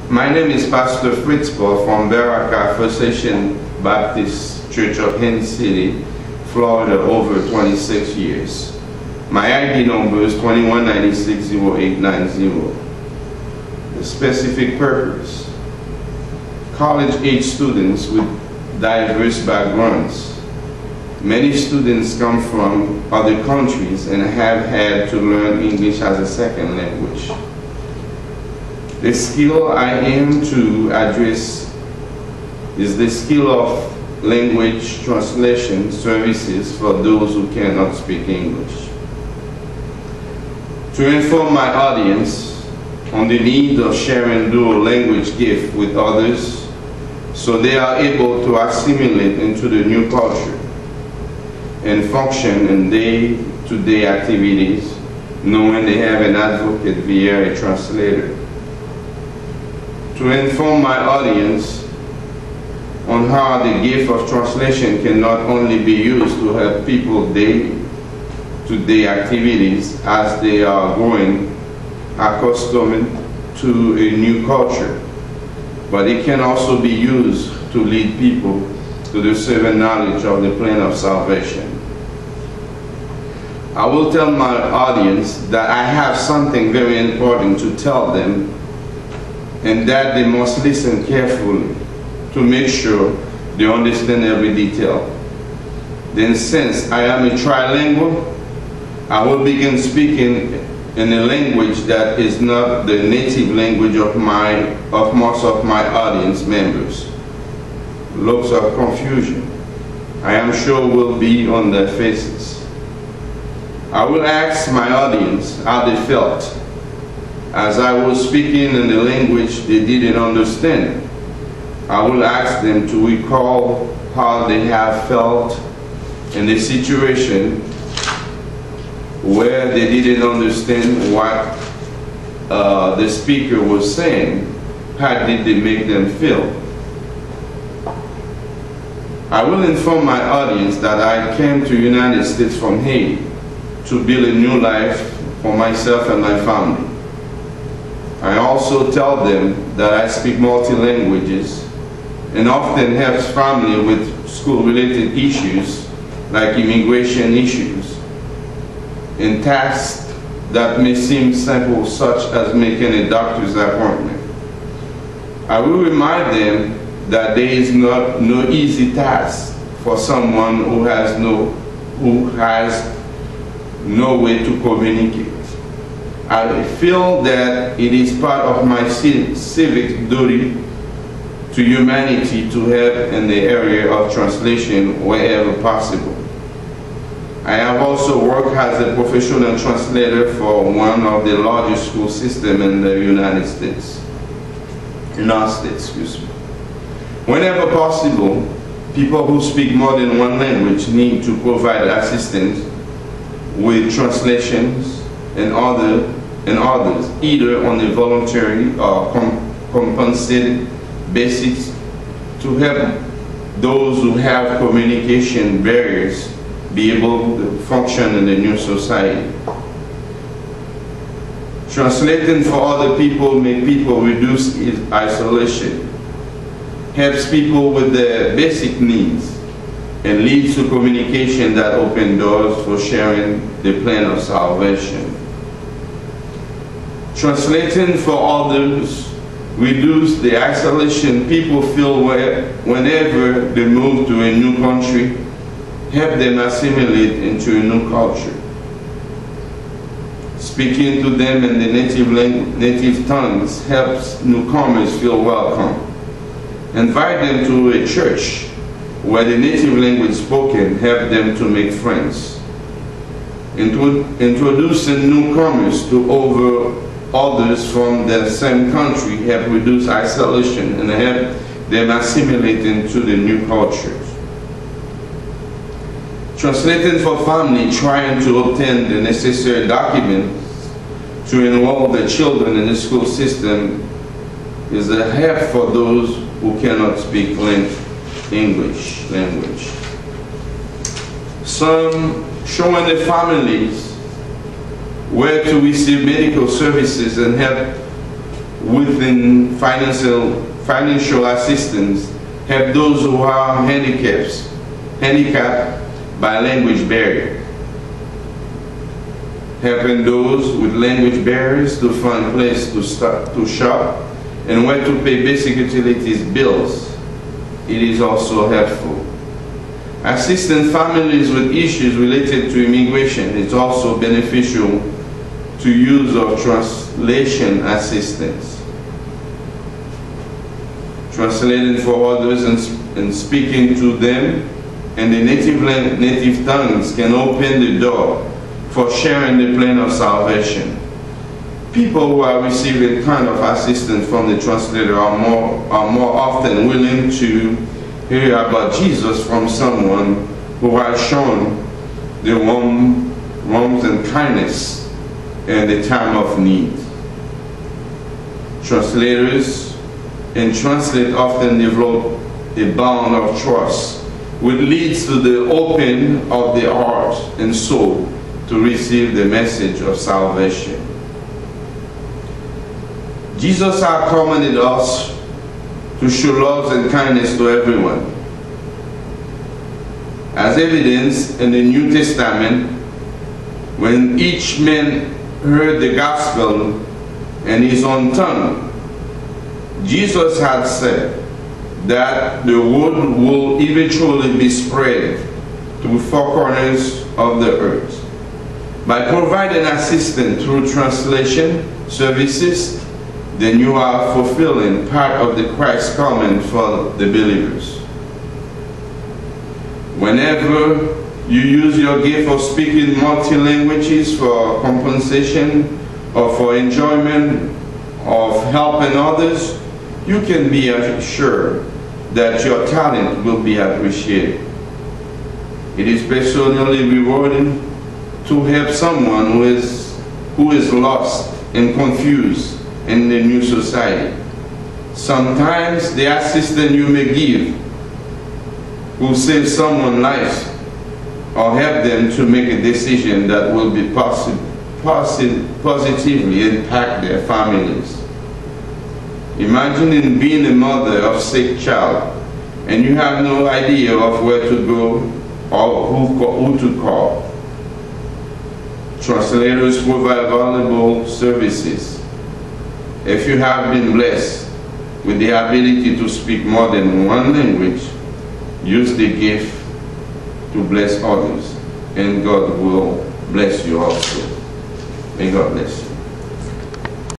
My name is Pastor Fritz Paul from Baraka First Nation Baptist Church of Haines City, Florida, over 26 years. My ID number is 21960890. The specific purpose: college-age students with diverse backgrounds. Many students come from other countries and have had to learn English as a second language. The skill I aim to address is the skill of language translation services for those who cannot speak English. To inform my audience on the need of sharing dual language gift with others so they are able to assimilate into the new culture and function in day-to-day activities, knowing they have an advocate via a translator. To inform my audience on how the gift of translation can not only be used to help people day-to-day activities as they are growing accustomed to a new culture, but it can also be used to lead people to the saving knowledge of the plan of salvation. I will tell my audience that I have something very important to tell them, and that they must listen carefully to make sure they understand every detail. Then, since I am a trilingual, I will begin speaking in a language that is not the native language of most of my audience members. Looks of confusion, I am sure, will be on their faces. I will ask my audience how they felt as I was speaking in the language they didn't understand. I will ask them to recall how they have felt in the situation where they didn't understand what the speaker was saying. How did they make them feel? I will inform my audience that I came to the United States from Haiti to build a new life for myself and my family. I also tell them that I speak multi-languages and often help family with school-related issues like immigration issues and tasks that may seem simple, such as making a doctor's appointment. I will remind them that there is no easy task for someone who has no way to communicate. I feel that it is part of my civic duty to humanity to help in the area of translation wherever possible. I have also worked as a professional translator for one of the largest school systems in the United States. Whenever possible, people who speak more than one language need to provide assistance with translations and others, either on a voluntary or compensated basis, to help those who have communication barriers be able to function in the new society. Translating for other people makes people reduce isolation, helps people with their basic needs, and leads to communication that opens doors for sharing the plan of salvation. Translating for others reduce the isolation people feel whenever they move to a new country, help them assimilate into a new culture. Speaking to them in the native tongues helps newcomers feel welcome. Invite them to a church where the native language spoken help them to make friends. Introducing newcomers to others from the same country help reduce isolation and help them assimilate into the new cultures. Translating for family trying to obtain the necessary documents to enroll their children in the school system is a help for those who cannot speak English language. Some showing the families where to receive medical services and help within financial assistance help those who are handicapped by language barrier. Helping those with language barriers to find a place to shop and where to pay basic utilities bills. It is also helpful. Assisting families with issues related to immigration is also beneficial to use of translation assistance. Translating for others and speaking to them in the native tongues can open the door for sharing the plan of salvation. People who are receiving kind of assistance from the translator are more often willing to hear about Jesus from someone who has shown the warmth and kindness in the time of need. Translators and translate often develop a bond of trust, which leads to the opening of the heart and soul to receive the message of salvation. Jesus has commanded us to show love and kindness to everyone. As evidenced in the New Testament, when each man heard the gospel in his own tongue, Jesus had said that the word will eventually be spread to 4 corners of the earth. By providing assistance through translation services, then you are fulfilling part of the Christ command for the believers. Whenever you use your gift of speaking multi-languages for compensation or for enjoyment of helping others, you can be assured that your talent will be appreciated. It is personally rewarding to help someone who is lost and confused in the new society. Sometimes the assistance you may give will save someone's life or help them to make a decision that will be positively impact their families. Imagine being a mother of a sick child and you have no idea of where to go or who to call. Translators provide valuable services. If you have been blessed with the ability to speak more than one language, use the gift to bless others, and God will bless you also. May God bless you.